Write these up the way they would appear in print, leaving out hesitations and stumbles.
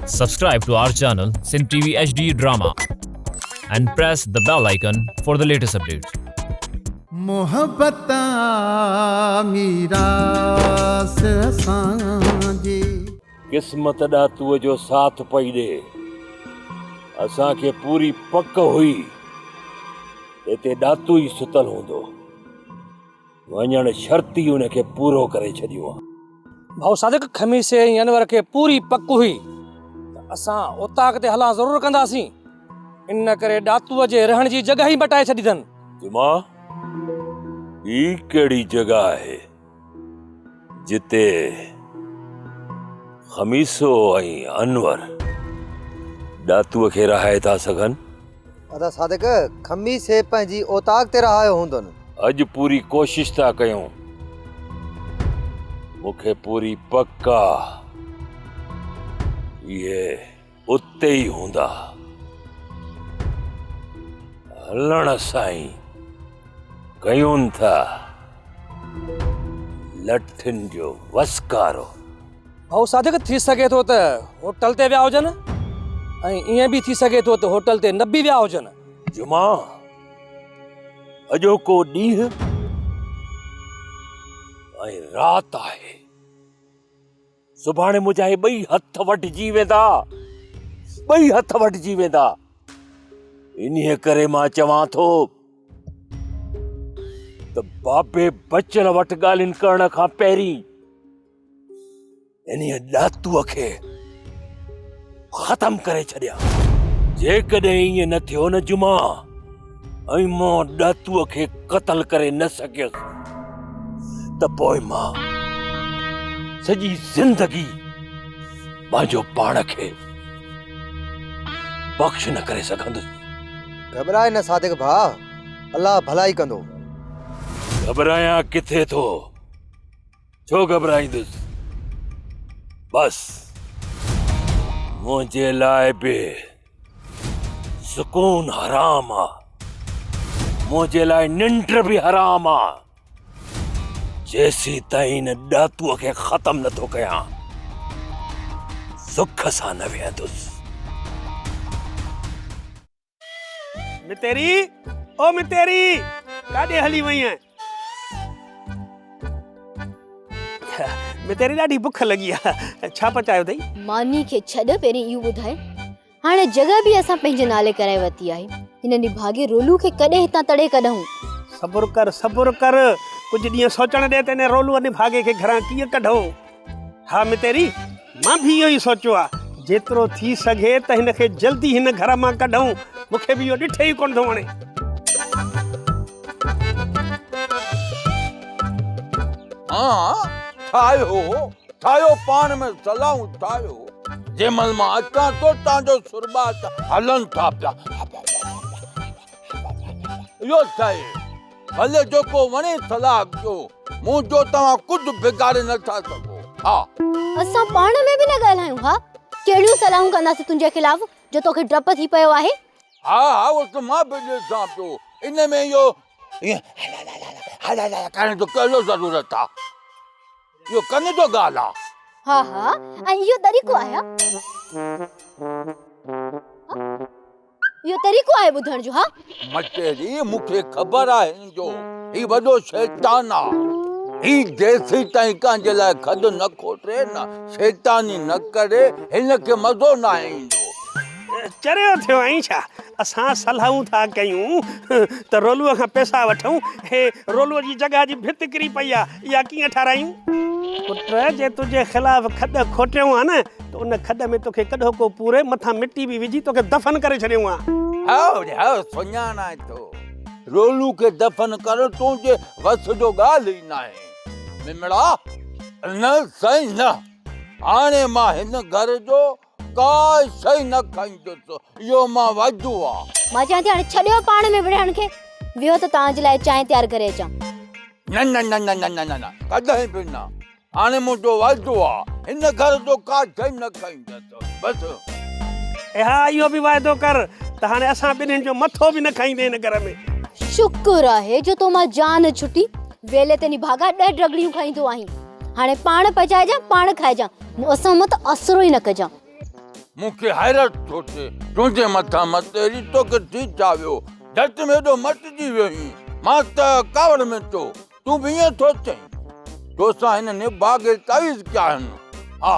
Subscribe to our channel Sin TV HD Drama and press the bell icon for the latest updates. मोहब्बता मीरास असांजी किस्मत ॾातूअ जो साथ पई ॾे असांखे पूरी पक हुई हिते ॾातू ई सुतल हूंदो वञण शर्ती उनखे पूरो करे छॾियो आहे। भाउ सादिक खमीसे ऐं अनवर खे पूरी पक हुई त असां उताक ते हला ज़रूरु कंदासीं, इन करे ॾातूअ जे रहण जी जॻह ई मटाए छॾी अथनि। जुमा ही कहिड़ी जॻह आहे जिते खमीसो ऐं अनवर ॾातूअ खे रहाए था सघनि? अदा सादिक खमीसे पंहिंजी औताक ते रहायो हूंदनि। अॼु पूरी कोशिश था कयूं, मूंखे पूरी पक ये उते ई हूंदा। हलण साईं कयूं था लठिन जो वसकारो। भाउ सादिक थी सघे थो त होटल ते विया हुजनि ऐं ईअं बि थी सघे थो त होटल ते न बि विया हुजनि। जुमा अॼोको ॾींहुं ऐं राति आहे, सुभाणे मुंहिंजा ॿई हथ वढिजी वेंदा, ॿई हथ वढिजी वेंदा। इन्हीअ करे मां चवां थो त बाबे बचन वटि ॻाल्हियुनि करण खां पहिरीं इन्हीअ ॾातूअ खे ख़तम करे छॾिया। जेकॾहिं ईअं न थियो न जुमा ऐं मां ॾातूअ खे क़तल करे न सघियुसि त पोइ मां सॼी ज़िंदगी पंहिंजो पाण खे बख़्श न करे सघंदुसि। घबराए न सादिक भाउ, अल्लाह भलाई कंदो। घबरायां किथे थो, छो घबराईंदुसि? बस मुंहिंजे लाइ बि सुकून हराम आहे, मुंहिंजे लाइ निंड बि हराम आहे। जेसी ताईं न ॾातूअ खे ख़तम नथो कयां सुख सां न वेहंदुसि। मितेरी, ओ मितेरी, काॾे हली वई आहीं? मितेरी ॾाढी बुख लॻी आहे, छा पचायो अथई? मानी खे छॾ, पहिरीं इहो ॿुधाए हाणे जॻह बि असां पंहिंजे नाले कराए वरिती आहे। हिन निभागे रोलू खे कॾहिं हितां तड़े कढूं? सब्र कर, कुझु ॾींहं सोचण ॾे त हिन रोलू निभागे खे घरां कीअं कढूं। हा मितेरी, मां बि इहो ई सोचियो आहे, जेतिरो थी सघे त हिन खे जल्दी हिन घर मां कढूं। मूंखे बि इहो ॾिठे ई कोन थो वणे। ठाहियो पाण में सलाहूं ठाहियो। जंहिंमहिल मां अचां थो तव्हांजो सुरबात हलनि था पिया। इहो ठहे भले जेको वणे सलाह कयो, मुंहिंजो तव्हां कुझु बिगाड़े नथा सघो। हा असां पाण में बि न ॻाल्हायूं। हा कहिड़ियूं सलाहूं कंदासीं तुंहिंजे ख़िलाफ़ जो तोखे डप थी पियो आहे? हा उहो त मां बि ॾिसां पियो, इन में इहो करण जो कहिड़ो ज़रूरत आहे? इहो कन जो ॻाल्हि आहे। हा ऐं इहो तरीक़ो आहे, इहो तरीक़ो आहे ॿुधण जो? हा मटेरी मूंखे ख़बर आहे हिन जो ही वॾो शैतान आहे। ही जेसी ताईं कंहिंजे लाइ खॾु न खोटे न शैतानी न करे हिन खे मज़ो न ईंदो। चरियो थियो आई छा? असां सलाहूं था कयूं त रोलूअ खां पैसा वठूं, हे रोलूअ जी जॻह जी भित किरी पई आहे, इहा कीअं ठारायूं? पुट जे तुंहिंजे ख़िलाफ़ खॾ खोटियूं आहे न त उन खॾ में तोखे कॾो को पूरे मथां मिटी बि विझी तोखे दफ़न करे छॾियूं आहे। हा सुञाणाए थो, रोलू खे दफ़न कर तुंहिंजे वस जो ॻाल्हि ई न आहे। मिमड़ा न साईं न, हाणे मां हिन घर जो का शइ न खाईंदुसि, इहो मां वादो आहे। मां चवां थी हाणे छॾियो पाण में विढ़ण खे, वियो त तव्हांजे लाइ चांहि तयारु करे अचां। न न न न न न न कॾहिं बि न, हाणे मुंहिंजो वादो आहे हिन घर जो का शइ न खाईंदुसि बसि। हा इहो बि वाइदो कर त हाणे असां ॿिन्हिनि जो मथो बि न खाईंदे हिन घर में। शुक्र आहे जो तो मां जान छुटी, वेले ते निभागा 10 ड्रगड़ियूं खाईंदो आहीं। हाणे पाण पचाइजां, पाण खाइजां, असां मत असरो ई न कजां। मूंखे हैरत थो थिए तुंहिंजे मथां मतेरी तोखे थी चावियो झटि में एॾो मटिजी वियो मां त कावड़ में तो तूं बि ईअं थो चईं तोसां हिन निभागे तावीज़ कया आहिनि हा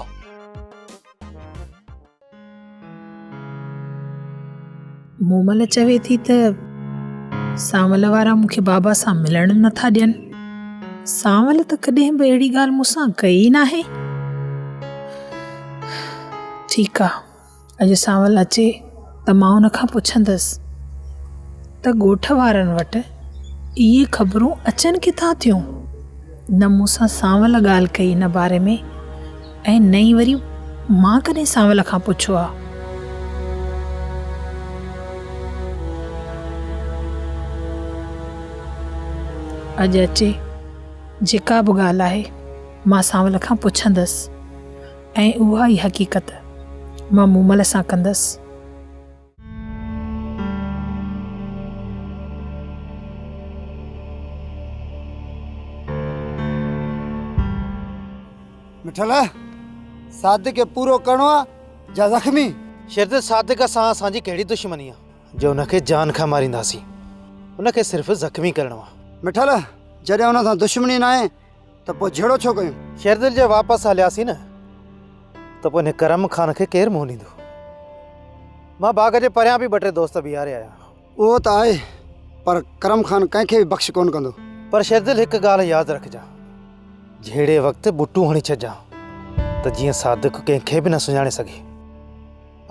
मोमल चवे थी त सांवल वारा मूंखे बाबा सां मिलण नथा ॾियनि सांवल त कॾहिं बि अहिड़ी ॻाल्हि मूंसां कई नाहे ठीकु आहे अॼु सांवल अचे त मां हुन खां पुछंदसि त ॻोठ वारनि वटि इहे ख़बरूं अचनि किथां थियूं न मूंसां सांवल ॻाल्हि कई हिन बारे में ऐं न ई वरी मां कॾहिं सांवल खां पुछो आहे अॼु अचे जेका बि ॻाल्हि आहे मां सांवल खां पुछंदसि ऐं उहा ई हक़ीक़त मां मोमल सां कंदसि मिठल सादिक खे पूरो करिणो आहे जा ज़ख़्मी शिरदत सादिक सां असांजी कहिड़ी दुश्मनी आहे जो हुनखे जान खां मारींदासीं हुनखे सिर्फ़ु ज़ख़्मी करिणो आहे मिठल जॾहिं हुन सां दुश्मनी न आहे त पोइ झेड़ो छो कयूं शिरदत जे वापसि हलियासीं न त पोइ हिन करम खान खे केरु मुंहुं ॾींदो मां बाग़ जे परियां बि 2-3 दोस्त बीहारे आहियां उहो त आहे पर करम खान कंहिंखे बि बख़्श कोन कंदो पर शिरदत हिकु ॻाल्हि यादि रखजांइ जहिड़े वक़्तु बुटू हणी छॾिजांइ त जीअं सादिक कंहिंखे बि न सुञाणे सघे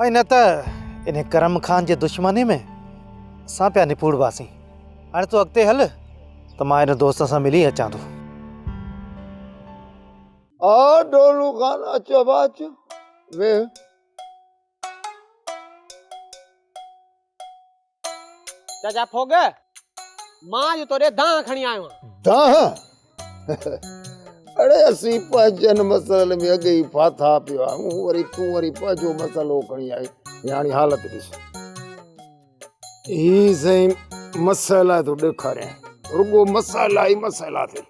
ऐं न त इन करम खान जे दुश्मनी में असां पिया निपुड़बासीं हाणे तूं अॻिते हल त मां हिन दोस्त सां मिली अचां थो आ डोलू खान अचो बाच वे चाचा फोग मां जो तोरे दां खणी आयो दाह अरे असी पंहिंजनि मसइले में अॻे ई फाथा पियो आहियूं वरी तूं वरी पंहिंजो मसइलो खणी आई हाणे हालत ॾिस ही साईं मसइला थो ॾेखारियां रुगो मसइला ई मसइला थी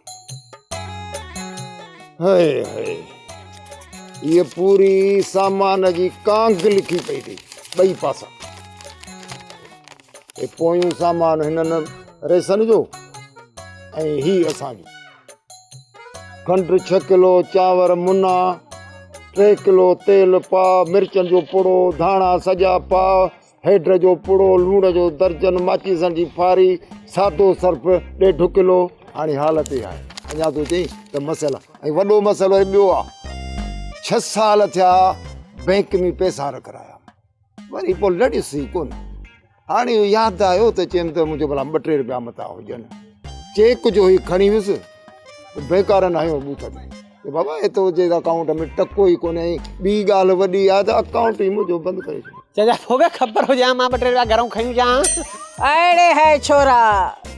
हाय हाय ये पूरी सामान जी कांग लिखी पई थी ॿई पासा ए पोयूं सामान हिननि रेसन जो ऐं ही असांजो खंड 6 किलो चांवर मुना 3 किलो तेल पा मिर्चन जो पुड़ो धाणा सजा पा हेड जो पुड़ो लूण जो दर्जन माचीसन जी फारी सादो सर्फ 1.5 किलो हाणे हालत ई आहे अञा तूं चई त मसइला ऐं वॾो मसइलो ॿियो आहे 6 साल थिया बैंक में पैसा रखराया वरी पोइ लड़ीसी कोन हाणे यादि आयो त चयमि त मुंहिंजो भला 2-3 रुपया मथां हुजनि चेक जो ई खणी वियुसि बेकारनि आहियो बूथ में बाबा एतिरो जे अकाउंट में टको ई कोन्हे ॿी ॻाल्हि वॾी आहे त अकाउंट ई मुंहिंजो बंदि करे छॾियो चाचा फोग ख़बर हुजे मां 2-3 रुपया घरों खयूं जा अड़े है छोरा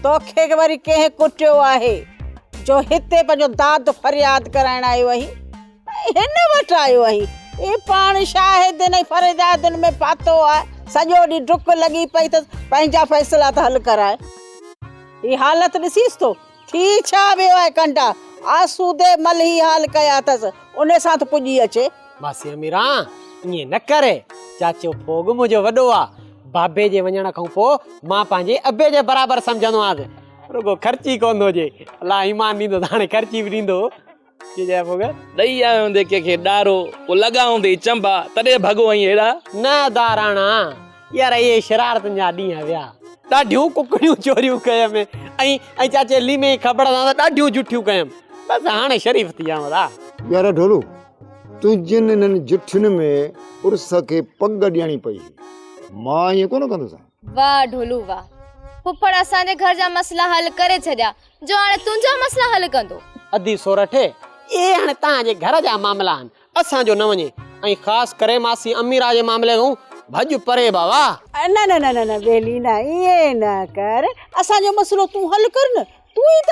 तोखे वरी कंहिं कुटियो आहे जो हिते पंहिंजो दाद फरियाद कराइण आयो आहीं हिन वटि आयो आहीं ई पाण शाहिदनि ऐं फरियादनि में पातो आहे सॼो ॾींहुं डुक लॻी पई त पंहिंजा फ़ैसिला त हल कराए ही हालत ॾिसीस तो थी छा वियो आहे कंडा आसूदे मल ही हाल कया अथसि उन सां त पुॼी अचे मासी अमीरा ईअं न करे चाचो फोग मुंहिंजो वॾो आहे बाबे जे वञण खां पोइ मां पंहिंजे अबे जे बराबरि सम्झंदो आहियां रुगो ख़र्ची कोन हुजे अला ईमान ॾींदो त हाणे ख़र्ची बि ॾींदो ॾई आयो हूंदे कंहिंखे ॾारो पोइ लॻा हूंदे चंबा तॾहिं भॻो आई अहिड़ा न दाराणा यार इहे शरारतुनि जा ॾींहं विया ॾाढियूं कुकड़ियूं चोरियूं कयमि ऐं चाचे लीमे ख़बर सां ॾाढियूं जुठियूं कयमि बसि हाणे शरीफ़ थी विया यार ढोलू तूं जिन हिननि जुठियुनि में उर्स खे पग ॾियणी पई मां ईअं कोन कंदुसि वाह ढोलू वाह फुफड़ असांजे घर जा मसला हल करे छॾिया जो हाणे तुंहिंजा मसला हल कंदो अधी सोरठे ये हाणे तव्हांजे घर जा मामला आहिनि असांजो न वञे ऐं ख़ासि करे मासी अमीरा जे मामले खां भॼ परे बाबा न न न न बेली न ईअं न कर असांजो मसलो तूं हल कर न तूं ई त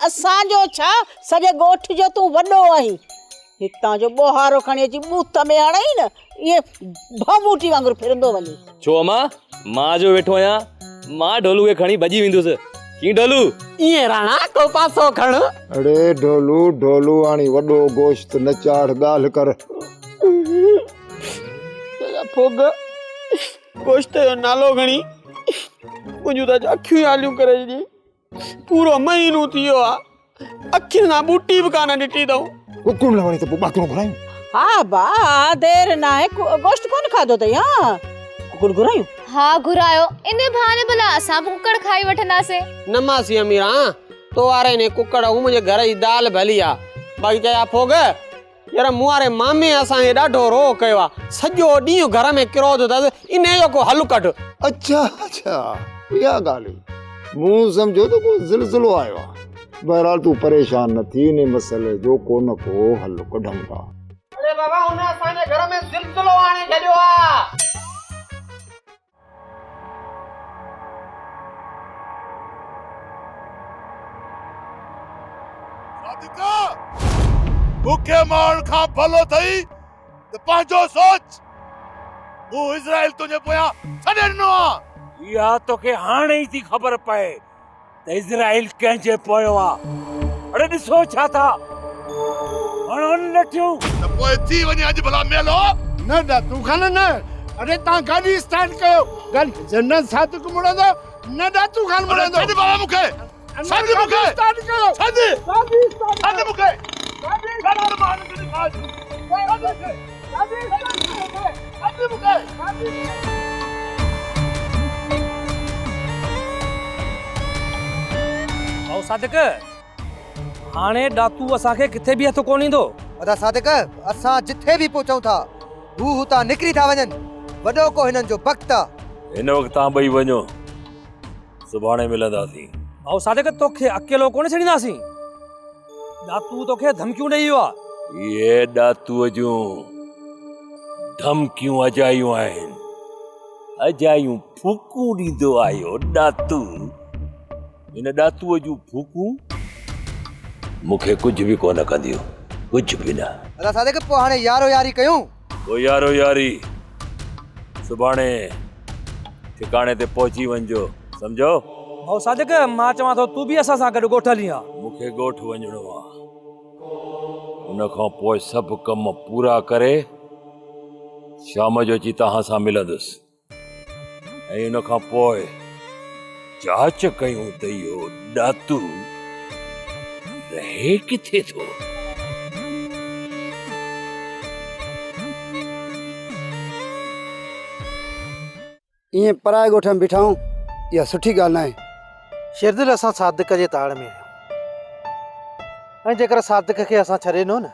असांजो छा सॼे ॻोठ जो तूं वॾो आहीं हितां जो ॿोहारो खणी अची बूथ में हणाई न इहे भभूटी वांगुरु फिरंदो वञे छो मां जो वेठो आहियां मां ढोलू खे खणी भॼी वेंदुसि की ढोलू ईअं राणा को पासो खण अड़े ढोलू हाणे वॾो गोश्त न चाढ़ ॻाल्हि कर फोग गोश्त जो नालो खणी मुंहिंजूं त अखियूं आलियूं करे ॾिनी पूरो महीनो थी वियो आहे अखियुनि सां बूटी बि कान ॾिठी अथऊं कुकुड़ न वणी त पोइ ॿाकरो घुरायूं हा बा देर न आहे गोश्त कोन खाधो अथई हा कुकुड़ घुरायूं हा घुरायो इन बहाने भला असां बि कुकड़ खाई वठंदासीं न मासी अमीरा तो वारे ने कुकड़ हूं मुंहिंजे घर जी दाल भली आहे बाक़ी चया फोग यार मूं वारे मामे असांखे ॾाढो रोह कयो आहे सॼो ॾींहुं घर में किरो थो अथसि इन जो को हल कढ अच्छा अच्छा इहा ॻाल्हि मूं सम्झो त को ज़िलज़िलो आयो आहे बहरहाल तूं परेशान न थी इन मसइले जो को न को हल कढूं था अरे बाबा हुन असांजे घर में ज़िलज़िलो आणे छॾियो आहे मूंखे माण्हुनि खां भलो अथई त पंहिंजो सोच हू इज़राइल तुंहिंजे पोयां छॾे ॾिनो आहे इहा तोखे हाणे ई थी ख़बर पए त इज़राइल कंहिंजे पोयो आहे अरे ॾिसो छा था हाणे नठियूं त पोइ थी वञे अॼु भला मेलो न न तूं खान न अरे तव्हां गाॾी स्टार्ट कयो गाॾी जनरल सादिक मुड़ंदो न न तूं खान मुड़ंदो छॾ बाबा मूंखे छॾ मूंखे स्टार्ट कयो छॾ मूंखे भाऊ सादिक हाणे ॾातू असांखे किथे बि हथ कोन ईंदो अदा सादिक असां जिथे बि पहुचूं था हू हुतां निकिरी था वञनि वॾो को हिननि जो वक़्तु आहे हिन वक़्तु तव्हां ॿई वञो सुभाणे मिलंदासीं भाऊ सादिक तोखे अकेलो कोन छॾींदासीं ॾातू तोखे धमकियूं ॾेई वियो आहे ये ॾातूअ जूं धमकियूं अजायूं आहिनि अजायूं फूकूं ॾींदो आयो ॾातू हिन ॾातूअ जूं फूकूं मूंखे कुझु बि कोन कंदियूं कुझु बि न अदा सादिक पोइ हाणे यारो यारी कयूं पोइ यारो यारी सुभाणे ठिकाणे ते पहुची वञिजो सम्झो भाऊ सादिक मां चवां थो तूं बि असां सां गॾु ॻोठ हली आ मूंखे ॻोठ वञिणो आहे उन खां पोइ सभु कम पूरा करे शाम जो अची तव्हां सां मिलंदुसि ऐं उन खां पोइ जांच कयूं त इहो ॾातू रहे किथे थो ईअं पराए ॻोठ में बीठाऊं इहा सुठी ॻाल्हि न आहे शेरदिल असां सादिक जे ताड़ में आहियूं ऐं जेकर सादिक खे असां छॾे ॾिनो न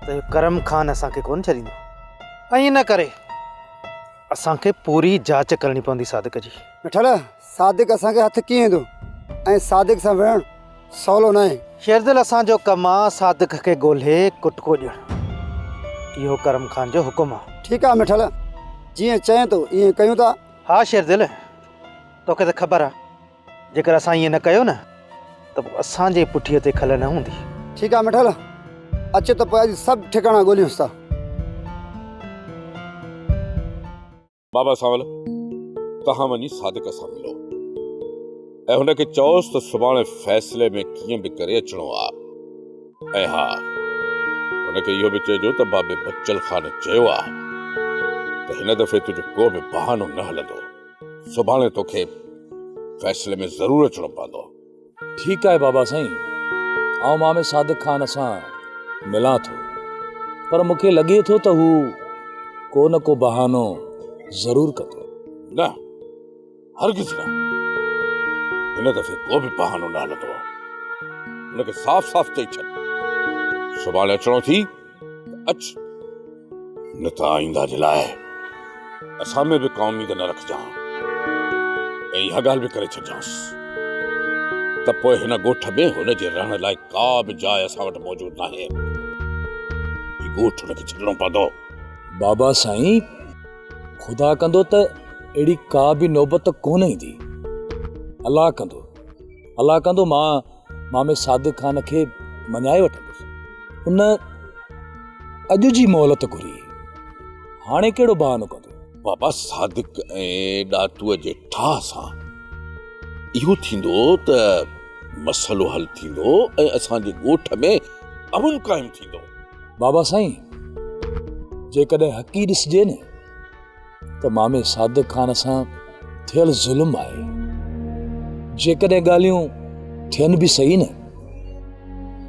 त इहो करम खान असांखे कोन छॾींदो ऐं इन करे असांखे पूरी जांच करणी पवंदी सादिक जी मिठल सादिक असांखे हथ कीअं ईंदो ऐं सादिक सां विहणु सवलो न आहे शेरदिल असांजो कमु आहे सादिक खे ॻोल्हे कुटको ॾियणु इहो करम खान जो हुकुम आहे ठीकु आहे मिठल जीअं चए थो ईअं कयूं था हा शेरदिल तोखे त ख़बर आहे जेकर असां ईअं न कयो न त पोइ असांजे पुठीअ ते खल न हूंदी ठीकु आहे मिठल अचो त पोइ अॼु सभु ठिकाणा ॻोल्हियूंसि था बाबा सावल तव्हां वञी सादिक सां मिलो ऐं हुनखे चओसि त सुभाणे फ़ैसिले में कीअं बि करे अचिणो आहे ऐं हा हुनखे इहो बि चइजो त बाबे बच्चल ख़ान चयो आहे त हिन दफ़े तुंहिंजो को बि बहानो न हलंदो सुभाणे तोखे फ़ैसिले में ज़रूरु अचिणो पवंदो ठीकु आहे बाबा साईं ऐं मामे सादिक ख़ान सां मिलां थो पर मूंखे लॻे थो त हू को न को बहानो ज़रूरु कंदो न हरगिज़ न हिन दफ़े को बि बहानो न हलंदो हुनखे साफ़ साफ़ चई छॾ सुभाणे अचिणो थी त अच न त आईंदा जे लाइ असां में बि का उम्मीद न रखजांइ ऐं इहा ॻाल्हि बि करे छॾिजांसि त पोइ हिन ॻोठ में हुनजे रहण लाइ का बि जाइ असां वटि मौजूदु नाहे हीउ ॻोठ हुनखे छॾिणो पवंदो बाबा साईं ख़ुदा कंदो त अहिड़ी का बि नौबत कोन ईंदी अलाह कंदो मां मामे सादिक ख़ान खे मञाए वठंदुसि उन अॼु जी मोहलत घुरी हाणे कहिड़ो बहानो कंदो बाबा सादिक ऐं ॾातूअ जे ठाह सां इहो थींदो त मसइलो हल थींदो ऐं असांजे ॻोठ में अमन क़ाइमु थींदो बाबा साईं जेकॾहिं हक़ी ॾिसजे न त मामे सादिक खान सां थियल ज़ुल्म आहे। जेकॾहिं ॻाल्हियूं थियनि बि सही न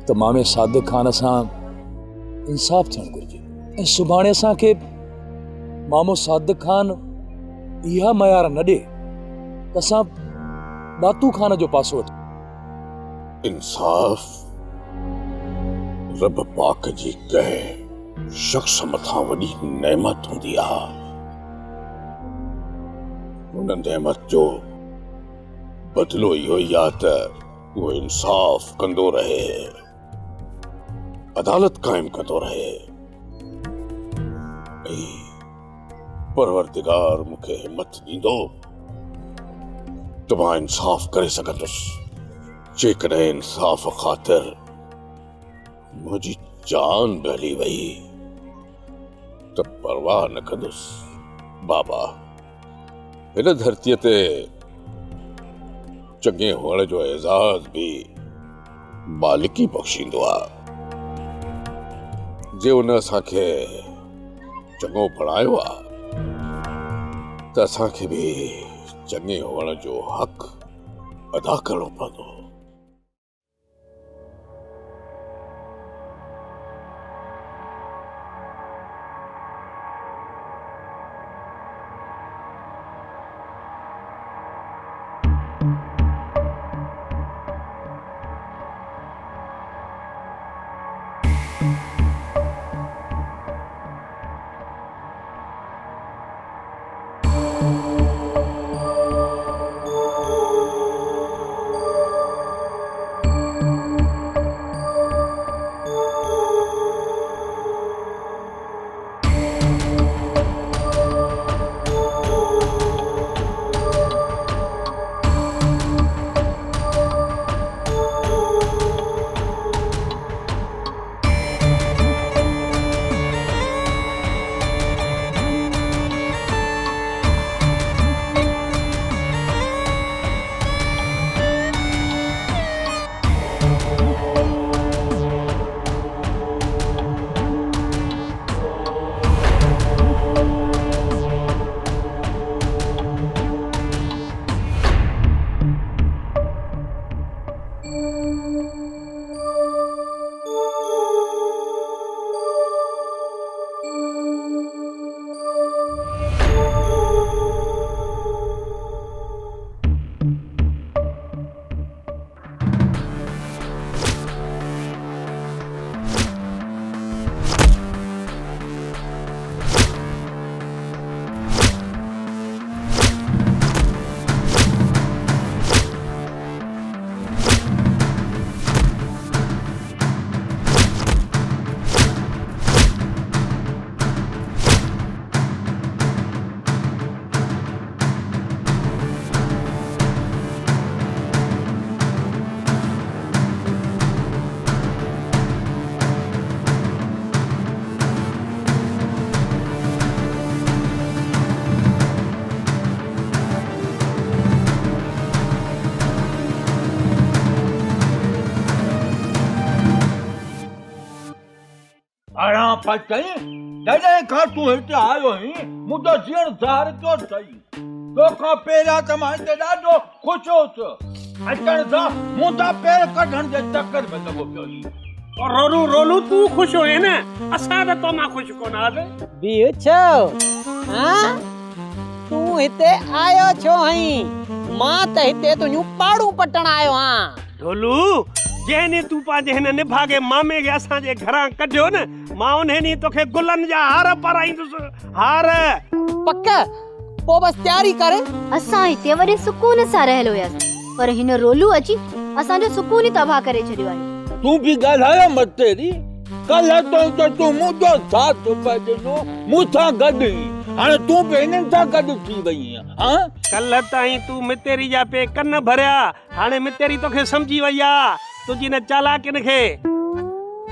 त मामे सादिक खान सां इंसाफ़ थियणु घुरिजे। ऐं सुभाणे असांखे मामो सादिक खान इहा मयार न ॾे त असां दातू खान जो पासो वठूं। इंसाफ़ रब पाक जी कंहिं शख्स मथां वॾी नेमत हूंदी आहे। हुन नेमत जो बदिलो इहो ई आहे त उहो इंसाफ़ कंदो रहे, अदालत कायम कंदो रहे। परवरदिगार मूंखे हिम्मत ॾींदो त मां इंसाफ़ करे सघंदुसि। जेकॾहिं इंसाफ़ ख़ातिर मुंहिंजी जान बि हली वई त परवाह न कंदुसि। बाबा हिन धरतीअ ते चङे हुअण जो एज़ाज़ बि मालिकी बख़्शींदो आहे। जे उन असांखे चङो बणायो आहे त असांखे बि चङे हुअण जो हक़ अदा करणो पवंदो। जॾहिं खां तूं हिते आयो आहीं मुंहिंजो जीअण ज़ाहिर थियो अथई। तोखां पहिरियां त मां हिते ॾाढो ख़ुशि होसि। अचण सां मुंहिंजा पेर कढण जे चकर में लॻो पियो ई। रोलू रोलू तूं ख़ुशि हुए न, असां त तो मां ख़ुशि कोन आले। बियो छो हां तूं हिते आयो छो हई? मां त हिते तुंहिंजूं पाड़ू पटण आयो हां। ढोलू जेने तू पंहिंजे हिन निभागे मामे खे असांजे घरां कढियो न, मां उन ॾींहुं तोखे गुलनि जा हार पाराईंदुसि। हार पक पोइ बस तयारी कर। असां हिते वॾे सुकून सां रहियल हुयासीं, पर हिन रोलू अची असांजो सुकून ई तबाह करे छॾियो आहे। तूं बि ॻाल्हायो मत तेरी। कल्ह तो तूं मुंहिंजो साथ पियो ॾिनो मूंसां गॾु, हाणे तूं बि हिननि सां गॾु थी वई आहीं। कल्ह ताईं तूं मितेरी जा पे कन भरिया, हाणे मितेरी तोखे सम्झी वई आहे तुंहिंजी न चालाकिन खे।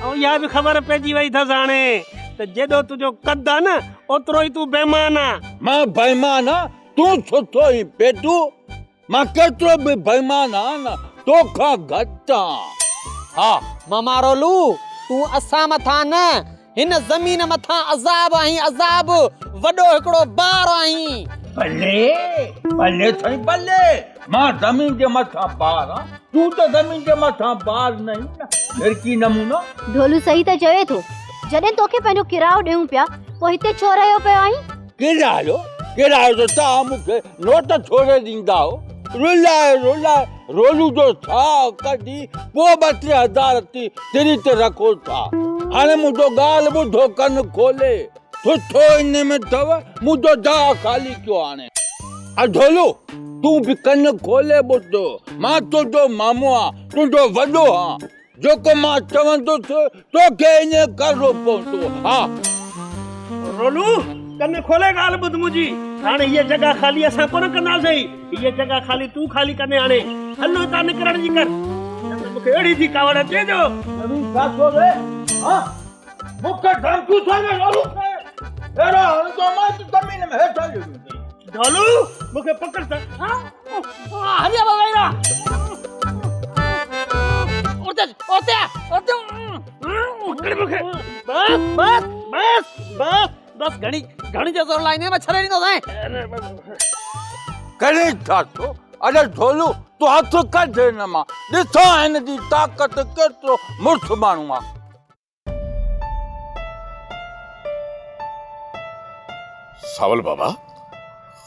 ऐं इहा बि ख़बर पइजी वई अथसि हाणे त जेॾो तुंहिंजो कद आहे न ओतिरो ई तूं बेईमान आहे। मां बेईमान आहियां? तूं सुठो ई पेटू। मां केतिरो बि बेईमान आहियां न, तोखां घटि आहियां। हा मामा रोलू तूं असां मथां न हिन ज़मीन मथां अज़ाब आहीं, अज़ाब वॾो हिकिड़ो ॿार आहीं। भले भले सही भले, मां ज़मीन जे मथां ॿार आं, तूं त ज़मीन जे मथां ॿार नहीं न। फिर की नमूनो? ढोलू सही त चवे थो, जॾहिं तोखे पंहिंजो किरायो ॾियूं पिया पोइ हिते छो रहियो पियो आहीं? किरायो किरायो त तव्हां मूंखे नोट छोड़े ॾींदा हो। रुलाए रुलाए रोलू जो छा कढी पोइ 32,000 तिरी ते रखो था। हाणे मुंहिंजो ॻाल्हि ॿुधो, कन खोले, सुठो इन में अथव, मुंहिंजो जॻह ख़ाली कयो हाणे। ढोलू तूं बि कन खोले ॿुधो, मां तुंहिंजो मामो आं, तुंहिंजो वॾो आं, जेको मां चवंदुसि तोखे ईअं करिणो पवंदो। हा रोलू कन खोले ॻाल्हि ॿुध मुंहिंजी। हाणे हीअ जॻह ख़ाली असां कोन कंदासीं, हीअ जॻह ख़ाली तूं ख़ाली कंदे। हाणे हलो हितां निकिरण जी कर, मूंखे अहिड़ी थी कावड़ अचे जो। मूंखे धमकी थो ॾे रोलू खे, अहिड़ो हणंदो मां त ज़मीन में हेठां ॾिनो। ढोलू मूंखे पकड़ त। हरिया बाबा उते उते उते पकड़ मूंखे। बस बस बस बस बस घणी घणी जो जोर लाइने में छड़े ॾींदो साईं। करे छा थो? अरे ढोलू तूं हथ कढ न, मां ॾिसां हिन जी ताक़त केतिरो मुर्ख माण्हू आहे। सावल बाबा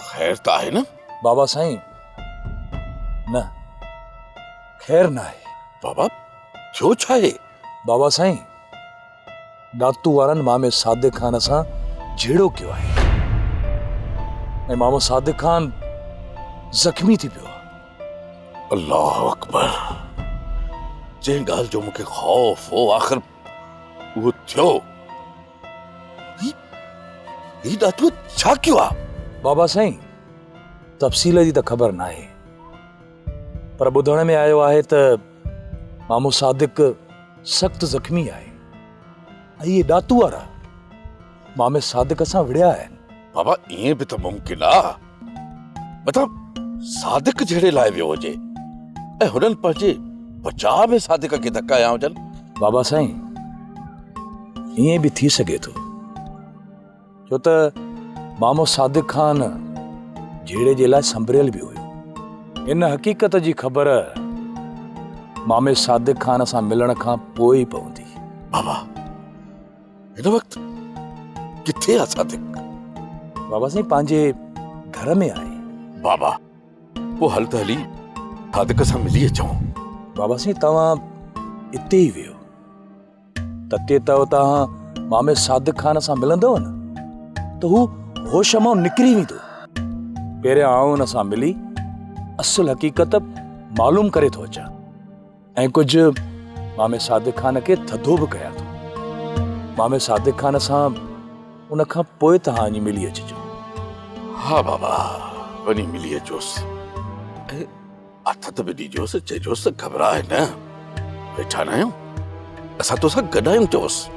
खैर त आहे न? बाबा साईं न, खैर न आहे। बाबा छो छा आहे? बाबा साईं दातू वारनि मामे सादिक खान सां झेड़ो कयो आहे ऐं मामो सादिक खान ज़ख्मी थी पियो आहे। अल्लाह अकबर, जंहिं ॻाल्हि जो मूंखे ख़ौफ़ हो आख़िर उहो थियो। ही दातू छा कयो आहे? बाबा साईं तफ़सील जी त ख़बर न आहे, पर ॿुधण में आयो आहे त मामो सादिक सख़्त ज़ख्मी आहे ऐं इहे दातू वारा मामे सादिक सां विड़िया आहिनि। बाबा ईअं बि त मुमकिन आहे, मतिलब सादिक जहिड़े लाइ वियो हुजे ऐं हुननि पंहिंजे बचाव में सादिक खे धका या हुजनि। बाबा साईं ईअं बि थी सघे थो, छो त मामो सादिक खान झेड़े जे लाइ संभरियल बि हुयो। इन हक़ीक़त जी ख़बर मामे सादिक खान सां मिलण खां पोइ ई पवंदी। बाबा हिन वक़्तु किथे आहे सादिक? बाबा साईं पंहिंजे घर में आहे। बाबा पोइ हल त हली सादिक सां मिली अचूं। बाबा साईं तव्हां इते ई वियो, तते त तव्हां मामे सादिक खान सां मिलंदव न त हू होश मां निकिरी वेंदो। पहिरियां आउं हुन सां मिली असुल हक़ीक़त मालूम करे थो अचां ऐं कुझु मामे सादिक खान खे थधो बि कयां थो। मामे सादिक खान सां उन खां पोइ तव्हां वञी मिली अचिजो। हा बाबा वञी मिली अचोसि, हथ त बि ॾिजोसि, चइजोसि घबराए न, वेठा न आहियूं, असां तोसां गॾु आहियूं चयोसि।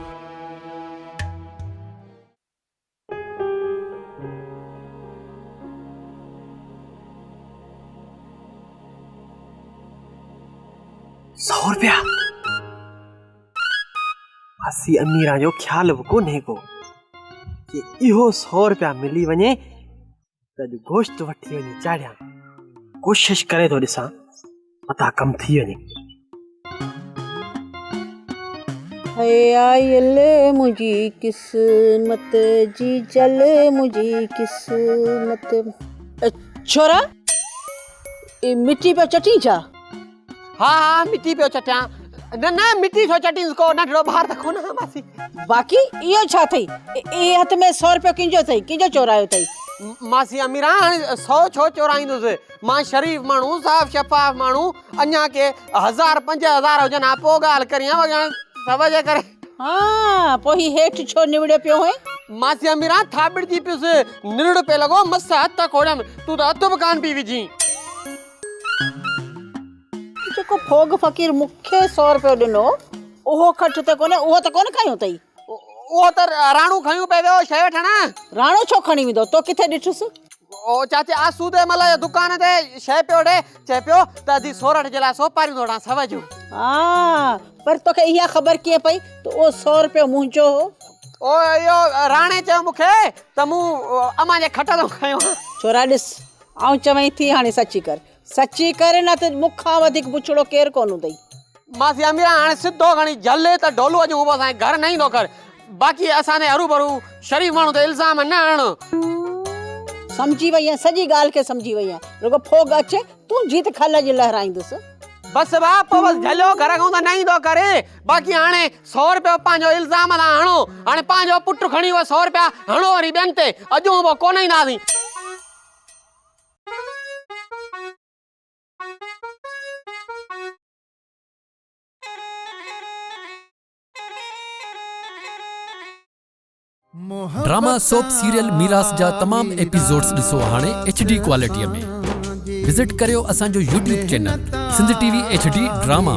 ₹100 मासी अमीरा जो ख्याल बि कोन्हे को कि इहो ₹100 मिली वञे त अॼु गोश्त वठी वञी चाढ़ियां। कोशिश करे थो ॾिसां मता कम थी वञे। आयल मुंहिंजी किस्मत जी जल मुंहिंजी किस्मत। छोरा ई मिट्टी पे चटी छा? हा हा मिट्टी पियो चटियां। न न मिट्टी छो चटींसि को, नंढड़ो ॿार त कोन मासी। बाक़ी इहो छा अथई? इहे हथ में ₹100 किंजो अथई, किंजो चोरायो अथई? मासी अमीरा हाणे 100 छो चोराईंदुसि? मां शरीफ़ माण्हू, साफ़ शफ़ाफ़ माण्हू, अञा के 1000 5000 हुजनि, पोइ ॻाल्हि करियां वॼण सब जे करे। हा पोइ ही हेठि छो निवड़ियो पियो है? मासी अमीरा थाबिड़जी पियुसि, निरड़ पे लॻो, मस हथ खोड़ियमि, तूं त हथ बि कान पई विझी। जेको फोग फ़कीर मूंखे ₹100 ॾिनो उहो खट त कोन्हे, उहो त कोन खयो अथई। उहो त राणू खयूं पे वियो शइ वठण। राणो छो खणी वेंदो? तो किथे ॾिठुसि? ओ चाचे आसूदे मला दुकान ते शइ पियो ॾे, चए पियो त अधी सोरठ जे लाइ सोपारियूं थोड़ा सव जूं। हा पर तोखे इहा ख़बर कीअं पई त उहो ₹100 मुंहिंजो हो? ओ यो राणे चयो मूंखे त मूं अम्मा जे खट तो खयो। छोरा ॾिस आऊं चवई थी हाणे सची कर न त मूंखां वधीक पुछड़ो केरु कोन अथई। मासी अमीरा हाणे सिधो खणी झले त ढोलू अॼु उहो असांजे घर न ईंदो कर। बाक़ी असांजे हरू भरू शरीफ़ माण्हू ते इल्ज़ाम न आण। समझी वई आहियां, सॼी ॻाल्हि खे समझी वई आहियां। रुगो फोग अचे तूं जीत खल जी लहराईंदुसि। बस बाप बस झलियो घर खां त न ईंदो करे। बाक़ी हाणे 100 रुपया पंहिंजो इल्ज़ाम था हणो। हाणे पंहिंजो पुटु खणी 100 रुपया हणो वरी ॿियनि ते। अॼु उहो कोन ईंदासीं। ड्रामा सोप सीरियल मीरास जा तमाम एपिसोड्स ॾिसो हाणे HD क्वालिटीअ में। विजिट करियो असांजो YouTube channel Sindh TV HD drama.